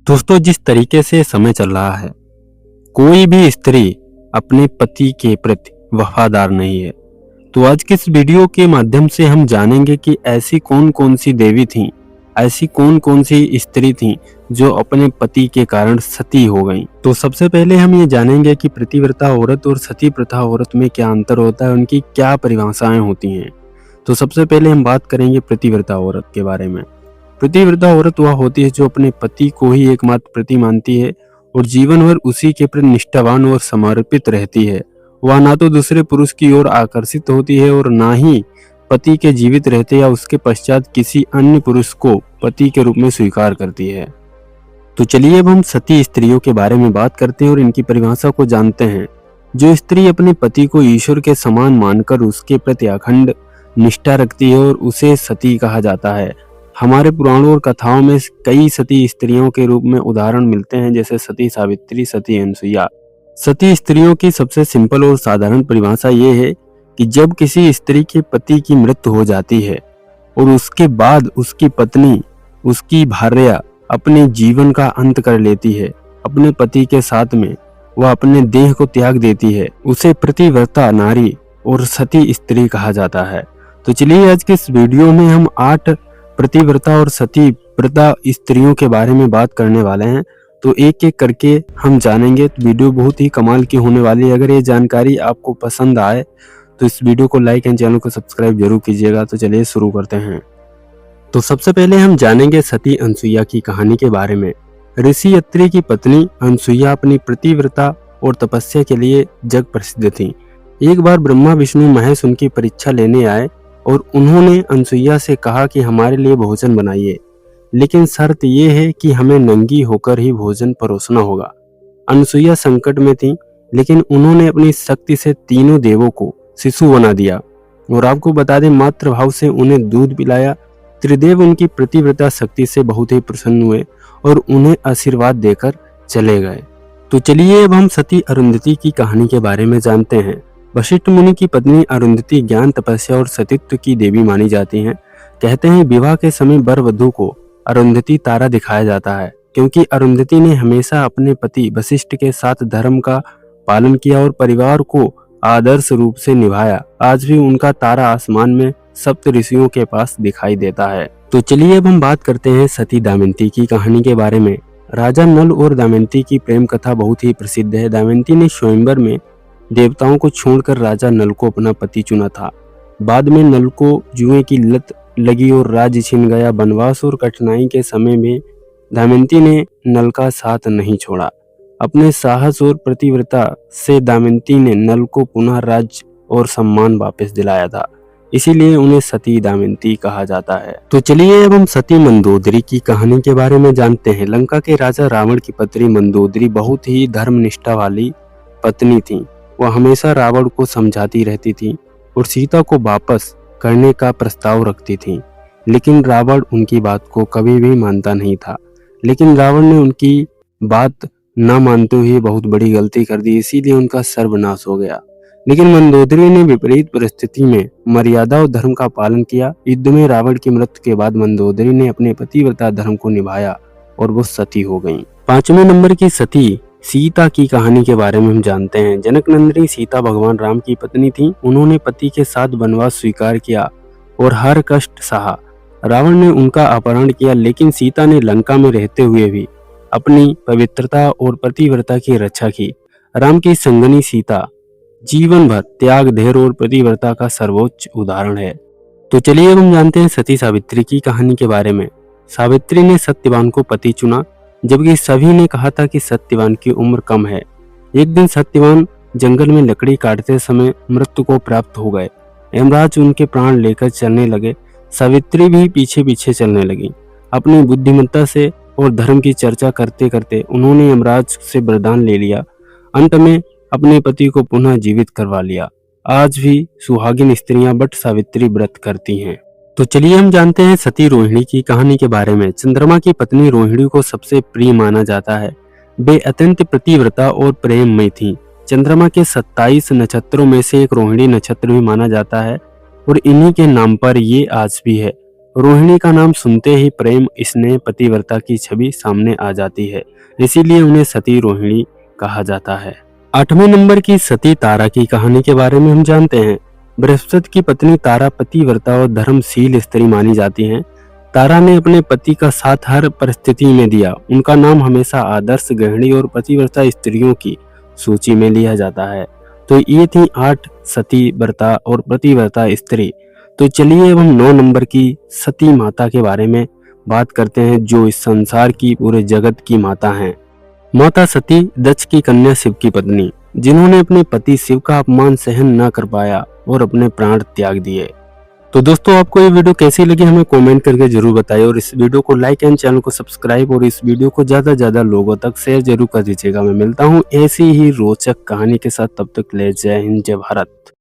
दोस्तों, जिस तरीके से समय चल रहा है, कोई भी स्त्री अपने पति के प्रति वफादार नहीं है। तो आज के इस वीडियो के माध्यम से हम जानेंगे कि ऐसी कौन कौन सी देवी थीं, ऐसी कौन कौन सी स्त्री थीं जो अपने पति के कारण सती हो गईं। तो सबसे पहले हम ये जानेंगे कि पतिव्रता औरत और सती प्रथा औरत में क्या अंतर होता है, उनकी क्या परिभाषाएं होती हैं। तो सबसे पहले हम बात करेंगे पतिव्रता औरत के बारे में। पतिव्रता औरत वह होती है जो अपने पति को ही एकमात्र पति मानती है और जीवन भर उसी के प्रति निष्ठावान और समर्पित रहती है। वह ना तो दूसरे पुरुष की ओर आकर्षित होती है और ना ही पति के जीवित रहते या उसके पश्चात किसी अन्य पुरुष को पति के रूप में स्वीकार करती है। तो चलिए अब हम सती स्त्रियों के बारे में बात करते हैं और इनकी परिभाषा को जानते हैं। जो स्त्री अपने पति को ईश्वर के समान मानकर उसके प्रति अखंड निष्ठा रखती है और उसे सती कहा जाता है। हमारे पुराणों और कथाओं में कई सती स्त्रियों के रूप में उदाहरण मिलते हैं, जैसे सती सावित्री, सती अनसुईया। सती स्त्रियों की सबसे सिंपल और साधारण परिभाषा ये है कि जब किसी स्त्री के पति की मृत्यु हो जाती है और उसके बाद उसकी पत्नी, उसकी भार्या अपने जीवन का अंत कर लेती है, अपने पति के साथ में वह अपने देह को त्याग देती है, उसे पतिव्रता नारी और सती स्त्री कहा जाता है। तो चलिए आज के इस वीडियो में हम 8 पतिव्रता और सती व्रता स्त्रियों के बारे में बात करने वाले हैं। तो एक एक करके हम जानेंगे। वीडियो बहुत ही कमाल की होने वाली है। अगर ये जानकारी आपको पसंद आए तो इस वीडियो को लाइक एंड चैनल को सब्सक्राइब जरूर कीजिएगा। तो चलिए शुरू करते हैं। तो सबसे पहले हम जानेंगे सती अनसुईया की कहानी के बारे में। ऋषि अत्रि की पत्नी अनसुईया अपनी पतिव्रता और तपस्या के लिए जग प्रसिद्ध थी। एक बार ब्रह्मा विष्णु महेश उनकी परीक्षा लेने आए और उन्होंने अनसुईया से कहा कि हमारे लिए भोजन बनाइए, लेकिन शर्त यह है कि हमें नंगी होकर ही भोजन परोसना होगा। अनसुईया संकट में थी, लेकिन उन्होंने अपनी शक्ति से तीनों देवों को शिशु बना दिया और आपको बता दें मातृ भाव से उन्हें दूध पिलाया। त्रिदेव उनकी पतिव्रता शक्ति से बहुत ही प्रसन्न हुए और उन्हें आशीर्वाद देकर चले गए। तो चलिए अब हम सती अरुंधति की कहानी के बारे में जानते हैं। वशिष्ठ मुनि की पत्नी अरुंधति ज्ञान, तपस्या और सतीत्व की देवी मानी जाती हैं। कहते हैं विवाह के समय वर वधू को अरुंधति तारा दिखाया जाता है, क्योंकि अरुंधति ने हमेशा अपने पति वशिष्ठ के साथ धर्म का पालन किया और परिवार को आदर्श रूप से निभाया। आज भी उनका तारा आसमान में सप्त ऋषियों के पास दिखाई देता है। तो चलिए अब हम बात करते हैं सती दमयंती की कहानी के बारे में। राजा नल और दमयंती की प्रेम कथा बहुत ही प्रसिद्ध है। दमयंती ने स्वयंवर में देवताओं को छोड़कर राजा नल को अपना पति चुना था। बाद में नल को जुए की लत लगी और राज्य छिन गया। वनवास और कठिनाई के समय में दमयंती ने नल का साथ नहीं छोड़ा। अपने साहस और पतिव्रता से दमयंती ने नल को पुनः राज्य और सम्मान वापस दिलाया था, इसीलिए उन्हें सती दमयंती कहा जाता है। तो चलिए अब हम सती मंदोदरी की कहानी के बारे में जानते हैं। लंका के राजा रावण की पत्नी मंदोदरी बहुत ही धर्मनिष्ठा वाली पत्नी थी। वह हमेशा रावण को समझाती रहती थी और सीता को वापस करने का प्रस्ताव रखती थी, लेकिन रावण उनकी बात को कभी भी मानता नहीं था। लेकिन रावण ने उनकी बात न मानते हुए बहुत बड़ी गलती कर दी, इसीलिए उनका सर्वनाश हो गया। लेकिन मंदोदरी ने विपरीत परिस्थिति में मर्यादा और धर्म का पालन किया। युद्ध में रावण की मृत्यु के बाद मंदोदरी ने अपने पतिव्रता धर्म को निभाया और वो सती हो गईं। 5वें नंबर की सती सीता की कहानी के बारे में हम जानते हैं। जनक नंदिनी सीता भगवान राम की पत्नी थी। उन्होंने पति के साथ वनवास स्वीकार किया और हर कष्ट सहा। रावण ने उनका अपहरण किया, लेकिन सीता ने लंका में रहते हुए भी अपनी पवित्रता और पतिव्रता की रक्षा की। राम की संगनी सीता जीवन भर त्याग, धैर्य और पतिव्रता का सर्वोच्च उदाहरण है। तो चलिए अब हम जानते हैं सती सावित्री की कहानी के बारे में। सावित्री ने सत्यवान को पति चुना, जबकि सभी ने कहा था कि सत्यवान की उम्र कम है। एक दिन सत्यवान जंगल में लकड़ी काटते समय मृत्यु को प्राप्त हो गए। यमराज उनके प्राण लेकर चलने लगे। सावित्री भी पीछे पीछे चलने लगी। अपनी बुद्धिमत्ता से और धर्म की चर्चा करते करते उन्होंने यमराज से वरदान ले लिया। अंत में अपने पति को पुनः जीवित करवा लिया। आज भी सुहागिन स्त्रियां वट सावित्री व्रत करती हैं। तो चलिए हम जानते हैं सती रोहिणी की कहानी के बारे में। चंद्रमा की पत्नी रोहिणी को सबसे प्रिय माना जाता है। वे अत्यंत पतिव्रता और प्रेममयी थीं। चंद्रमा के 27 नक्षत्रों में से एक रोहिणी नक्षत्र भी माना जाता है और इन्हीं के नाम पर ये आज भी है। रोहिणी का नाम सुनते ही प्रेम, स्नेह, पतिव्रता की छवि सामने आ जाती है, इसीलिए उन्हें सती रोहिणी कहा जाता है। 8वें नंबर की सती तारा की कहानी के बारे में हम जानते हैं। बृहस्पति की पत्नी तारा पतिव्रता और धर्मशील स्त्री मानी जाती हैं। तारा ने अपने पति का साथ हर परिस्थिति में दिया। उनका नाम हमेशा आदर्श, गृहिणी और पतिव्रता स्त्रियों की सूची में लिया जाता है। तो ये थी 8 सती व्रता और पतिव्रता स्त्री। तो चलिए अब हम 9 नंबर की सती माता के बारे में बात करते हैं, जो इस संसार की, पूरे जगत की माता हैं। माता सती दक्ष की कन्या, शिव की पत्नी, जिन्होंने अपने पति शिव का अपमान सहन न कर पाया और अपने प्राण त्याग दिए। तो दोस्तों, आपको ये वीडियो कैसी लगी हमें कमेंट करके जरूर बताइए और इस वीडियो को लाइक एंड चैनल को सब्सक्राइब और इस वीडियो को ज्यादा से ज्यादा लोगों तक शेयर जरूर कर दीजिएगा। मैं मिलता हूँ ऐसी ही रोचक कहानी के साथ, तब तक ले जय हिंद, जय भारत।